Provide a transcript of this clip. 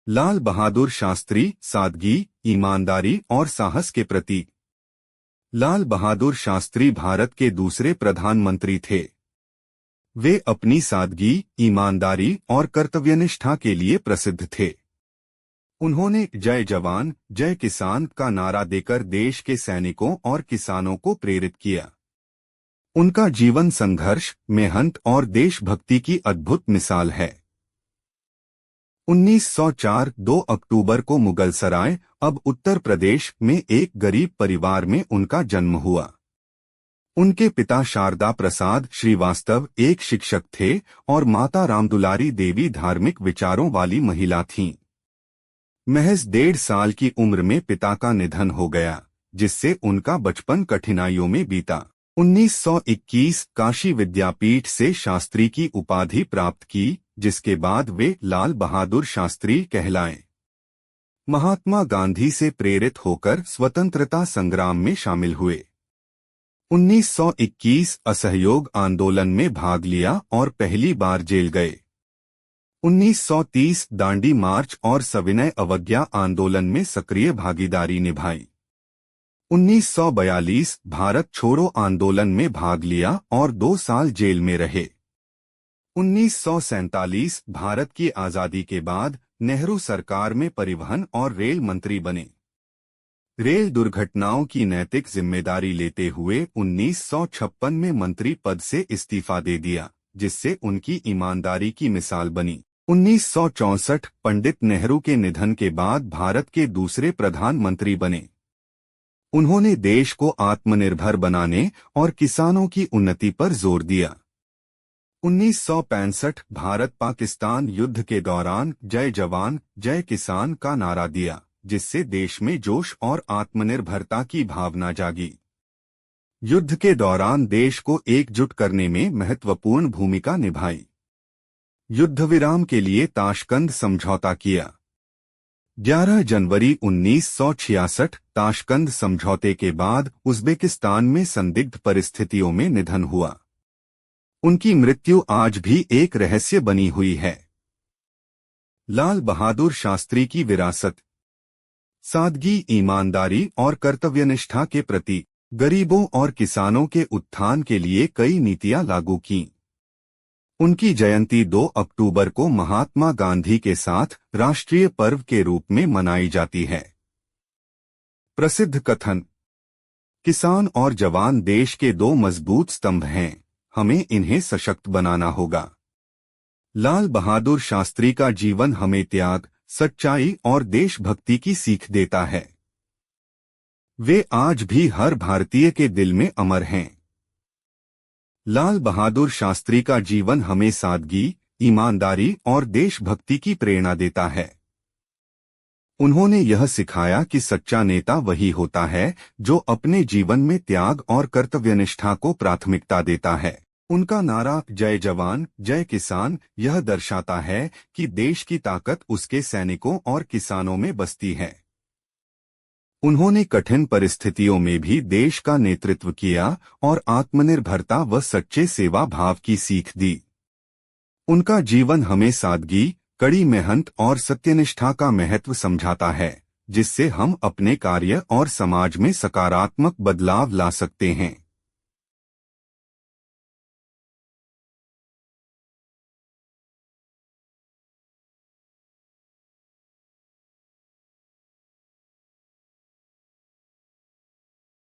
लाल बहादुर शास्त्री सादगी, ईमानदारी और साहस के प्रतीक। लाल बहादुर शास्त्री भारत के दूसरे प्रधानमंत्री थे। वे अपनी सादगी, ईमानदारी और कर्तव्यनिष्ठा के लिए प्रसिद्ध थे। उन्होंने जय जवान जय किसान का नारा देकर देश के सैनिकों और किसानों को प्रेरित किया। उनका जीवन संघर्ष, मेहनत और देशभक्ति की अद्भुत मिसाल है। 1904 2 अक्टूबर को मुगलसराय, अब उत्तर प्रदेश में एक गरीब परिवार में उनका जन्म हुआ। उनके पिता शारदा प्रसाद श्रीवास्तव एक शिक्षक थे और माता रामदुलारी देवी धार्मिक विचारों वाली महिला थीं। महज 1.5 साल की उम्र में पिता का निधन हो गया, जिससे उनका बचपन कठिनाइयों में बीता। 1921 काशी विद्यापीठ से शास्त्री की उपाधि प्राप्त की, जिसके बाद वे लाल बहादुर शास्त्री कहलाए। महात्मा गांधी से प्रेरित होकर स्वतंत्रता संग्राम में शामिल हुए। 1921 असहयोग आंदोलन में भाग लिया और पहली बार जेल गए। 1930 दांडी मार्च और सविनय अवज्ञा आंदोलन में सक्रिय भागीदारी निभाई। 1942 भारत छोड़ो आंदोलन में भाग लिया और 2 साल जेल में रहे। 1947 भारत की आजादी के बाद नेहरू सरकार में परिवहन और रेल मंत्री बने। रेल दुर्घटनाओं की नैतिक जिम्मेदारी लेते हुए 1956 में मंत्री पद से इस्तीफा दे दिया, जिससे उनकी ईमानदारी की मिसाल बनी। 1964 पंडित नेहरू के निधन के बाद भारत के दूसरे प्रधानमंत्री बने। उन्होंने देश को आत्मनिर्भर बनाने और किसानों की उन्नति पर जोर दिया। 1965 भारत पाकिस्तान युद्ध के दौरान जय जवान जय किसान का नारा दिया, जिससे देश में जोश और आत्मनिर्भरता की भावना जागी। युद्ध के दौरान देश को एकजुट करने में महत्वपूर्ण भूमिका निभाई। युद्ध विराम के लिए ताशकंद समझौता किया। 11 जनवरी 1966 ताशकंद समझौते के बाद उज़्बेकिस्तान में संदिग्ध परिस्थितियों में निधन हुआ। उनकी मृत्यु आज भी एक रहस्य बनी हुई है। लाल बहादुर शास्त्री की विरासत। सादगी, ईमानदारी और कर्तव्यनिष्ठा के प्रति गरीबों और किसानों के उत्थान के लिए कई नीतियां लागू की। उनकी जयंती 2 अक्टूबर को महात्मा गांधी के साथ राष्ट्रीय पर्व के रूप में मनाई जाती है। प्रसिद्ध कथन। किसान और जवान देश के 2 मजबूत स्तंभ हैं, हमें इन्हें सशक्त बनाना होगा। लाल बहादुर शास्त्री का जीवन हमें त्याग, सच्चाई और देशभक्ति की सीख देता है। वे आज भी हर भारतीय के दिल में अमर हैं। लाल बहादुर शास्त्री का जीवन हमें सादगी, ईमानदारी और देशभक्ति की प्रेरणा देता है। उन्होंने यह सिखाया कि सच्चा नेता वही होता है जो अपने जीवन में त्याग और कर्तव्यनिष्ठा को प्राथमिकता देता है। उनका नारा जय जवान जय किसान यह दर्शाता है कि देश की ताकत उसके सैनिकों और किसानों में बसती है। उन्होंने कठिन परिस्थितियों में भी देश का नेतृत्व किया और आत्मनिर्भरता व सच्चे सेवा भाव की सीख दी। उनका जीवन हमें सादगी, कड़ी मेहनत और सत्यनिष्ठा का महत्व समझाता है, जिससे हम अपने कार्य और समाज में सकारात्मक बदलाव ला सकते हैं।